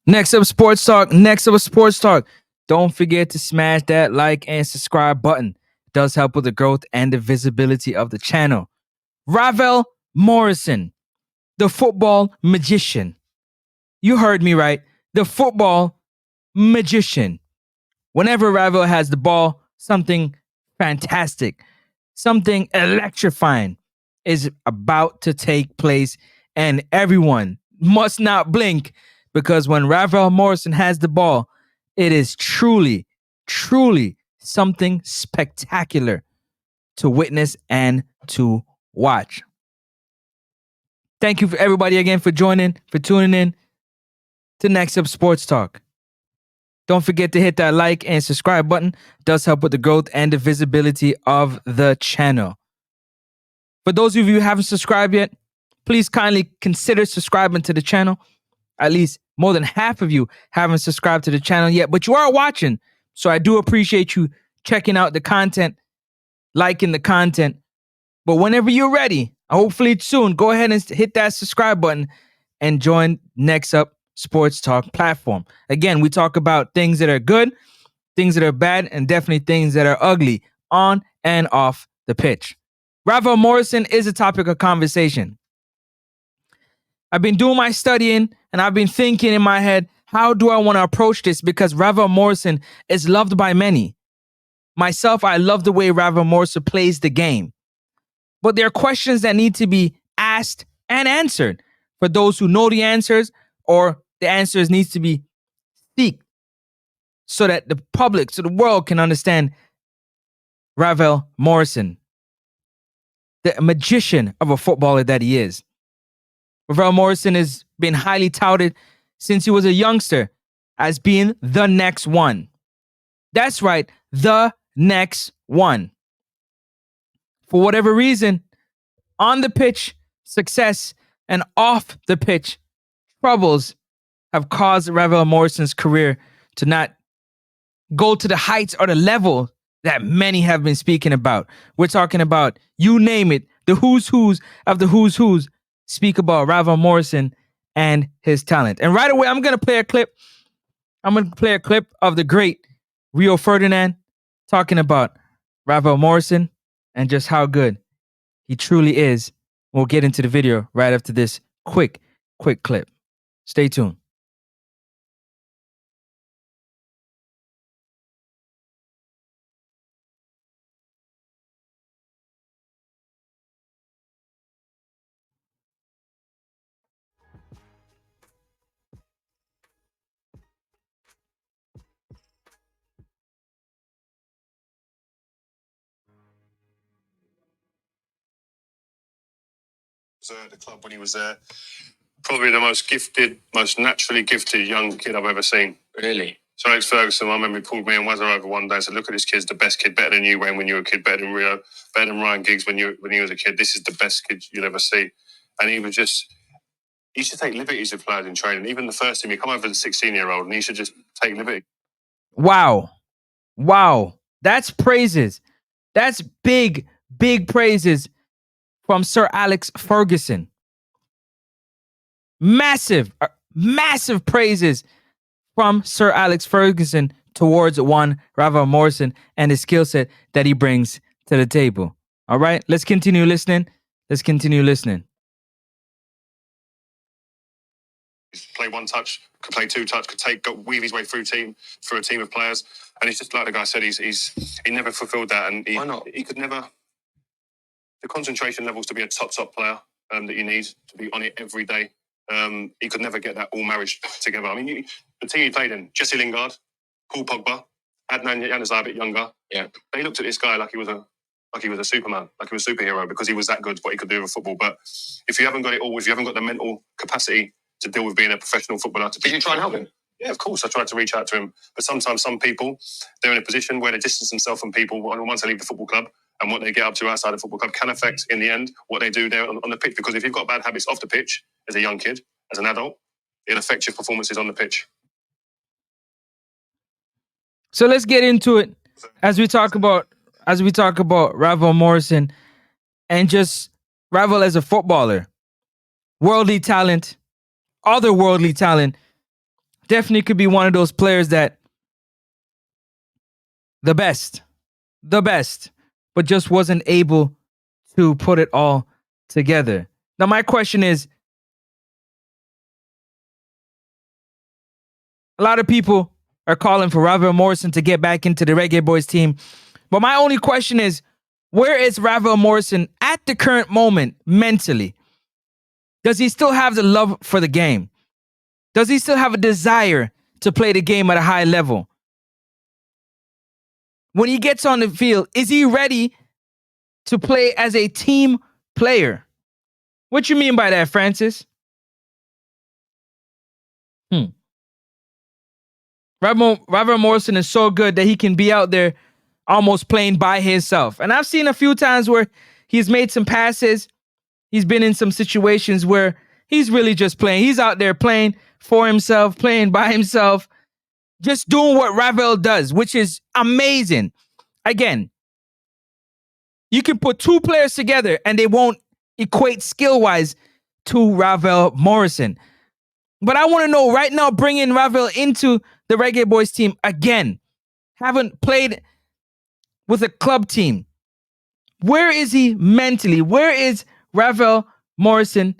Next up, Sports Talk. Next up, Sports Talk. Don't forget to smash that like and subscribe button. It does help with the growth and the visibility of the channel. RAVEL Morrison, the football magician. You heard me right. The football magician. Whenever RAVEL has the ball, something fantastic, something electrifying is about to take place, and everyone must not blink because when RAVEL Morrison has the ball, it is truly, truly something spectacular to witness and to watch. Thank you for everybody again for joining, for tuning in to Next Up Sports Talk. Don't forget to hit that like and subscribe button. It does help with the growth and the visibility of the channel. For those of you who haven't subscribed yet, please kindly consider subscribing to the channel. At least more than half of you haven't subscribed to the channel yet, but you are watching. So I do appreciate you checking out the content, liking the content. But whenever you're ready, hopefully soon, go ahead and hit that subscribe button and join Next Up Sports Talk platform. Again, we talk about things that are good, things that are bad, and definitely things that are ugly on and off the pitch. RAVEL Morrison is a topic of conversation. I've been doing my studying and I've been thinking in my head, how do I want to approach this? Because RAVEL Morrison is loved by many. Myself, I love the way RAVEL Morrison plays the game. But there are questions that need to be asked and answered for those who know the answers, or the answers needs to be seeked so that the public, so the world can understand RAVEL Morrison, the magician of a footballer that he is. RAVEL Morrison has been highly touted since he was a youngster as being the next one. That's right, the next one. For whatever reason, on the pitch, success, and off the pitch, troubles have caused RAVEL Morrison's career to not go to the heights or the level that many have been speaking about. We're talking about, you name it, the who's who's of the who's who's speak about RAVEL Morrison and his talent. And right away, I'm going to play a clip. I'm going to play a clip of the great Rio Ferdinand talking about RAVEL Morrison and just how good he truly is. We'll get into the video right after this quick clip. Stay tuned. At the club when he was there. Probably the most gifted, most naturally gifted young kid I've ever seen. Really? So Alex Ferguson, I remember he pulled me and Wazza over one day and said, look at this kid's the best kid, better than you, Wayne, when you were a kid, better than Rio, better than Ryan Giggs when you was a kid. This is the best kid you'll ever see. And he used to take liberties with players in training. Even the first team, he come over as a 16-year-old and he should just take liberty. Wow. That's praises. That's big praises from Sir Alex Ferguson. Massive praises from Sir Alex Ferguson towards one RAVEL Morrison and the skill set that he brings to the table. All right, let's continue listening. Play one touch, could play two touch, could weave his way through a team of players. And he's just like the guy said, he never fulfilled that. And Why not? He could never. The concentration levels to be a top player that you need to be on it every day. He could never get that all marriage together. I mean, the team he played in, Jesse Lingard, Paul Pogba, Adnan Januzaj a bit younger. Yeah, they looked at this guy like he was a Superman, like he was a superhero because he was that good, what he could do with football. But if you haven't got it all, if you haven't got the mental capacity to deal with being a professional footballer, did you try and help him? Yeah, of course. I tried to reach out to him. But sometimes some people, they're in a position where they distance themselves from people once they leave the football club, and what they get up to outside the football club can affect, in the end, what they do there on the pitch. Because if you've got bad habits off the pitch as a young kid, as an adult, it'll affect your performances on the pitch. So let's get into it as we talk about RAVEL Morrison and just RAVEL as a footballer. Worldly talent, otherworldly talent, Definitely could be one of those players that the best, but just wasn't able to put it all together. Now, my question is, a lot of people are calling for RAVEL Morrison to get back into the Reggae Boyz team. But my only question is, where is RAVEL Morrison at the current moment mentally? Does he still have the love for the game? Does he still have a desire to play the game at a high level? When he gets on the field, is he ready to play as a team player? What you mean by that, Francis? RAVEL Morrison is so good that he can be out there almost playing by himself. And I've seen a few times where he's made some passes. He's been in some situations where he's really just playing. He's out there playing for himself, playing by himself, just doing what RAVEL does, which is amazing. Again, you can put two players together and they won't equate skill-wise to RAVEL Morrison. But I want to know right now, bringing RAVEL into the Reggae Boyz team again, haven't played with a club team. Where is he mentally? Where is RAVEL Morrison?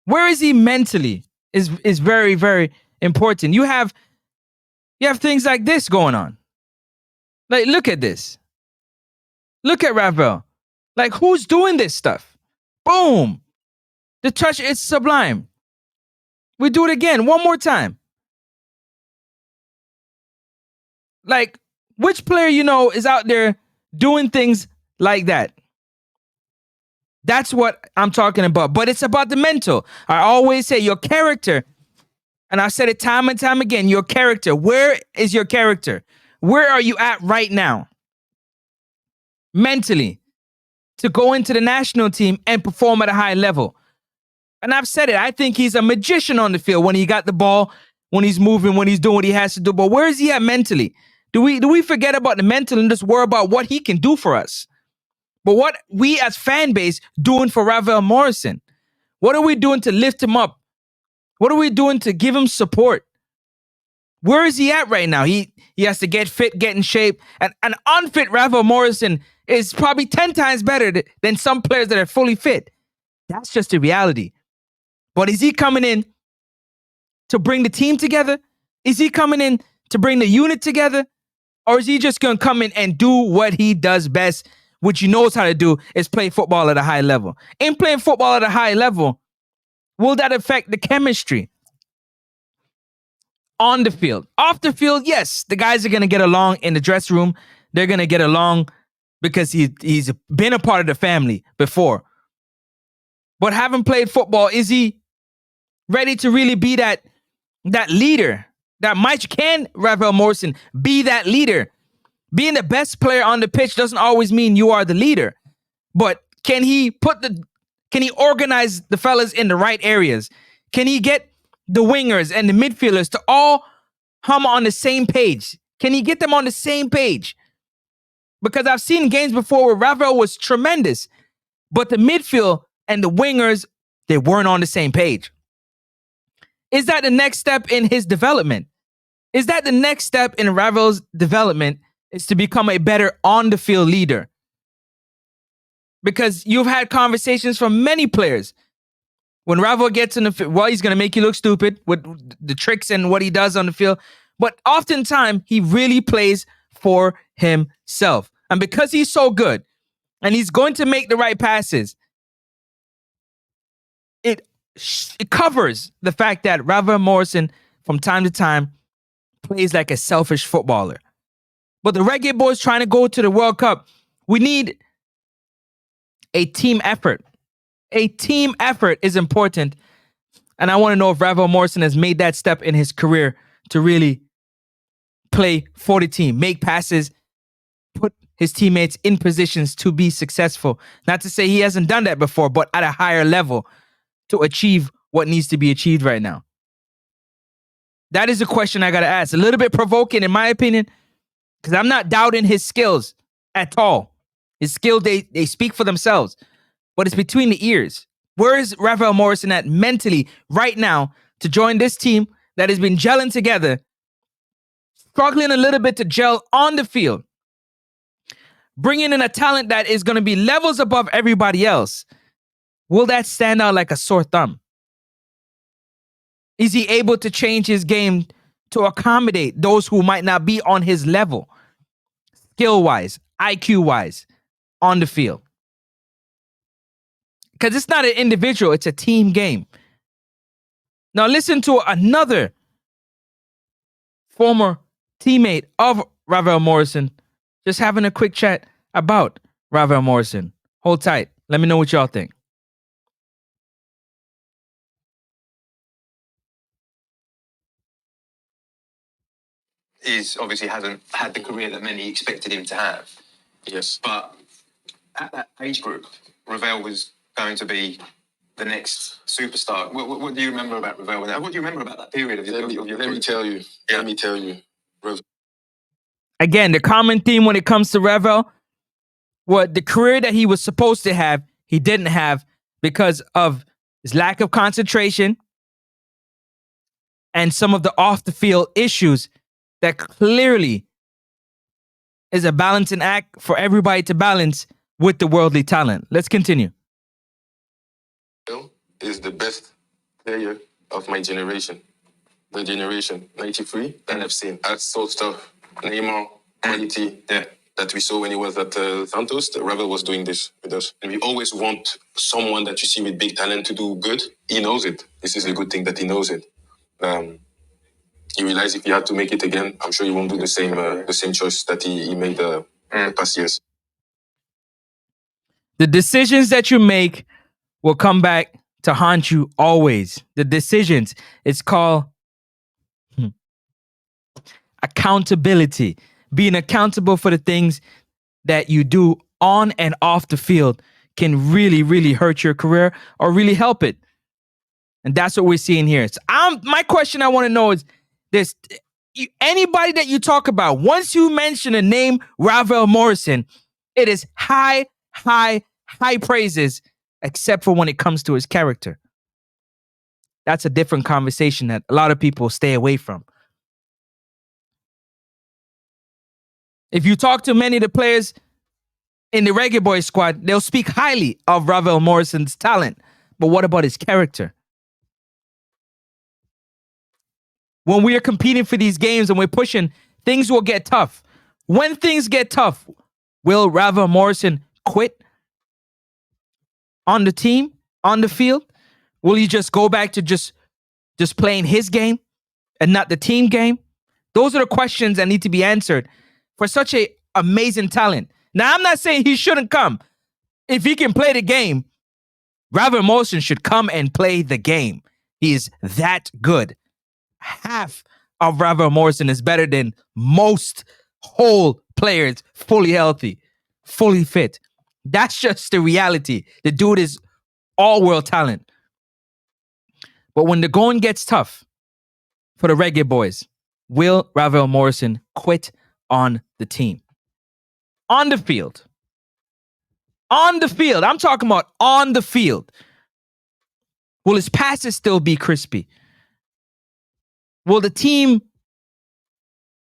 Where is he mentally is very, very important. You have things like this going on. Like, look at this. Look at RAVEL. Like, who's doing this stuff? Boom. The touch is sublime. We do it again, one more time. Like, which player is out there doing things like that? That's what I'm talking about. But it's about the mental. I always say your character, and I've said it time and time again, your character. Where is your character? Where are you at right now? Mentally, to go into the national team and perform at a high level. And I've said it, I think he's a magician on the field when he got the ball, when he's moving, when he's doing what he has to do. But where is he at mentally? Do we forget about the mental and just worry about what he can do for us? But what we as fan base doing for RAVEL Morrison? What are we doing to lift him up? What are we doing to give him support? Where is he at right now? He has to get fit, get in shape. And an unfit RAVEL Morrison is probably 10 times better than some players that are fully fit. That's just the reality. But is he coming in to bring the team together? Is he coming in to bring the unit together? Or is he just going to come in and do what he does best, which he knows how to do, is play football at a high level? In playing football at a high level, will that affect the chemistry? On the field. Off the field, yes, the guys are going to get along in the dressing room. They're going to get along because he's been a part of the family before. But having played football, is he ready to really be that leader? Can RAVEL Morrison be that leader? Being the best player on the pitch doesn't always mean you are the leader. But can he organize the fellas in the right areas? Can he get the wingers and the midfielders to all hum on the same page? Can he get them on the same page? Because I've seen games before where RAVEL was tremendous, but the midfield and the wingers, they weren't on the same page. Is that the next step in his development? Is that the next step in RAVEL's development, is to become a better on-the-field leader? Because you've had conversations from many players. When RAVEL gets in the field, well, he's going to make you look stupid with the tricks and what he does on the field. But oftentimes, he really plays for himself. And because he's so good, and he's going to make the right passes, it covers the fact that RAVEL Morrison, from time to time, plays like a selfish footballer. But the Reggae Boyz trying to go to the World Cup, we need a team effort. A team effort is important. And I want to know if RAVEL Morrison has made that step in his career to really play for the team, make passes, put his teammates in positions to be successful. Not to say he hasn't done that before, but at a higher level to achieve what needs to be achieved right now. That is a question I got to ask. A little bit provoking, in my opinion, because I'm not doubting his skills at all. His skills, they speak for themselves. But it's between the ears. Where is RAVEL Morrison at mentally right now to join this team that has been gelling together, struggling a little bit to gel on the field, bringing in a talent that is going to be levels above everybody else? Will that stand out like a sore thumb? Is he able to change his game to accommodate those who might not be on his level, skill-wise, IQ-wise, on the field? Because it's not an individual, it's a team game. Now listen to another former teammate of RAVEL Morrison just having a quick chat about RAVEL Morrison. Hold tight. Let me know what y'all think. He's obviously hasn't had the career that many expected him to have. Yes. But at that age group, RAVEL was going to be the next superstar. What do you remember about RAVEL? What do you remember about that period of your Let me tell you. Yeah. Let me tell you. Again, the common theme when it comes to RAVEL, what the career that he was supposed to have, he didn't have because of his lack of concentration and some of the off the field issues that clearly is a balancing act for everybody to balance with the worldly talent. Let's continue. Is the best player of my generation. The generation 93 that I've seen. I saw stuff, Neymar, quality that we saw when he was at Santos. The RAVEL was doing this with us. And we always want someone that you see with big talent to do good. He knows it. This is a good thing that he knows it. He realized if he had to make it again, I'm sure he won't do the same choice that he made the past years. The decisions that you make will come back to haunt you always. The decisions. It's called accountability. Being accountable for the things that you do on and off the field can really, really hurt your career or really help it. And that's what we're seeing here. So my question I want to know is this. Anybody that you talk about, once you mention the name RAVEL Morrison, it is high praises, except for when it comes to his character. That's a different conversation that a lot of people stay away from. If you talk to many of the players in the Reggae Boyz squad, they'll speak highly of RAVEL Morrison's talent. But what about his character? When we are competing for these games and we're pushing, things will get tough. When things get tough, will RAVEL Morrison quit on the team, on the field? Will he just go back to just playing his game and not the team game? Those are the questions that need to be answered for such a amazing talent. Now, I'm not saying he shouldn't come. If he can play the game, RAVEL Morrison should come and play the game. He is that good. Half of RAVEL Morrison is better than most whole players, fully healthy, fully fit. That's just the reality. The dude is all-world talent. But when the going gets tough for the Reggae Boyz, will RAVEL Morrison quit on the team? On the field. On the field. I'm talking about on the field. Will his passes still be crispy? Will the team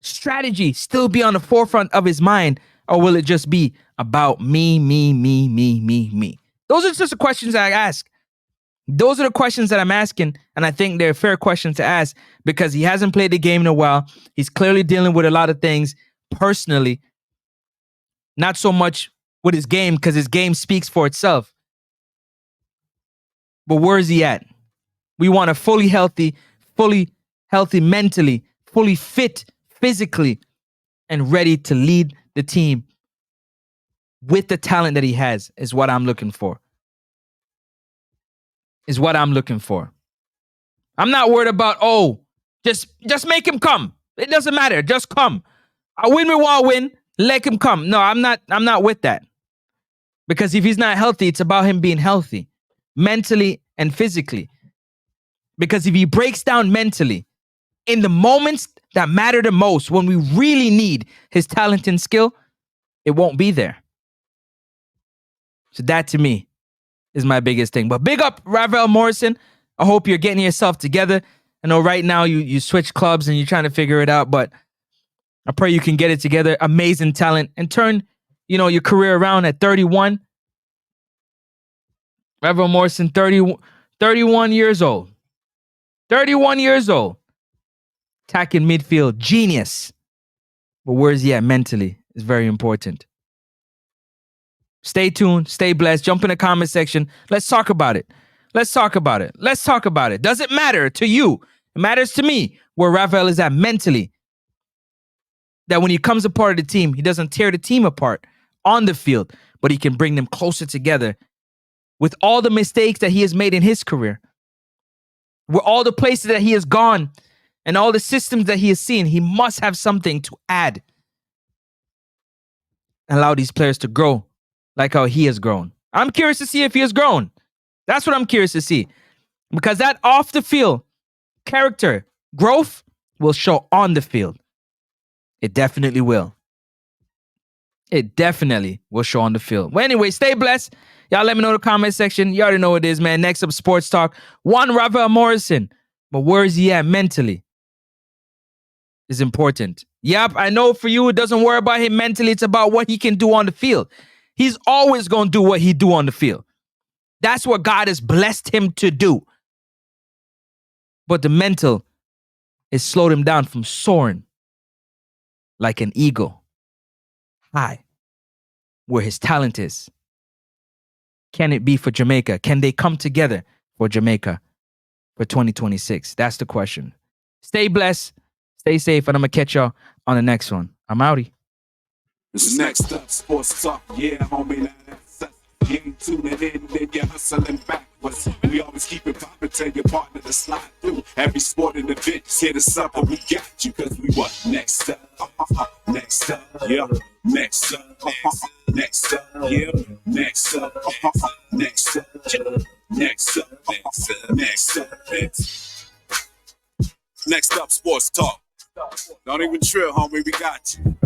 strategy still be on the forefront of his mind? Or will it just be about me? Those are just the questions that I ask. Those are the questions that I'm asking. And I think they're fair questions to ask because he hasn't played the game in a while. He's clearly dealing with a lot of things personally. Not so much with his game because his game speaks for itself. But where is he at? We want a fully healthy mentally, fully fit physically, and ready to lead the team with the talent that he has is what I'm looking for. Is what I'm looking for. I'm not worried about, just make him come. It doesn't matter. Just come. I win, we want to win. Let him come. No, I'm not with that. Because if he's not healthy, it's about him being healthy, mentally and physically. Because if he breaks down mentally, in the moments that matter the most, when we really need his talent and skill, it won't be there. So that to me is my biggest thing. But big up Ravel Morrison. I hope you're getting yourself together. I know right now you switch clubs and you're trying to figure it out, but I pray you can get it together. Amazing talent and turn, your career around at 31. Ravel Morrison, 31 years old. 31 years old. Attacking midfield. Genius. But where's he at mentally is very important. Stay tuned. Stay blessed. Jump in the comment section. Let's talk about it. Let's talk about it. Let's talk about it. Does it matter to you? It matters to me where Ravel is at mentally. That when he comes a part of the team, he doesn't tear the team apart on the field, but he can bring them closer together with all the mistakes that he has made in his career. With all the places that he has gone and all the systems that he has seen, he must have something to add. Allow these players to grow like how he has grown. I'm curious to see if he has grown. That's what I'm curious to see. Because that off the field character growth will show on the field. It definitely will. It definitely will show on the field. Well, anyway, stay blessed. Y'all let me know in the comment section. You already know what it is, man. Next up, Sports Talk. One, Ravel Morrison. But where is he at mentally? Is important. Yep, I know for you, it doesn't worry about him mentally. It's about what he can do on the field. He's always going to do what he do on the field. That's what God has blessed him to do. But the mental has slowed him down from soaring like an eagle high where his talent is. Can it be for Jamaica? Can they come together for Jamaica for 2026? That's the question. Stay blessed, stay safe, and I'm going to catch y'all on the next one. I'm outie. This is Next Up Sports Talk. Yeah, homie, now that's us. You ain't tuning in, then you're hustling backwards. We always keep it poppin', tell your partner to slide through. Every sporting event, hit us up and we got you. Cause we what? Next up. Next up. Yeah. Next up. Next up. Yeah. Next up. Next up. Next up. Next up. Next Up Sports Talk. Don't even trip, homie, we got you.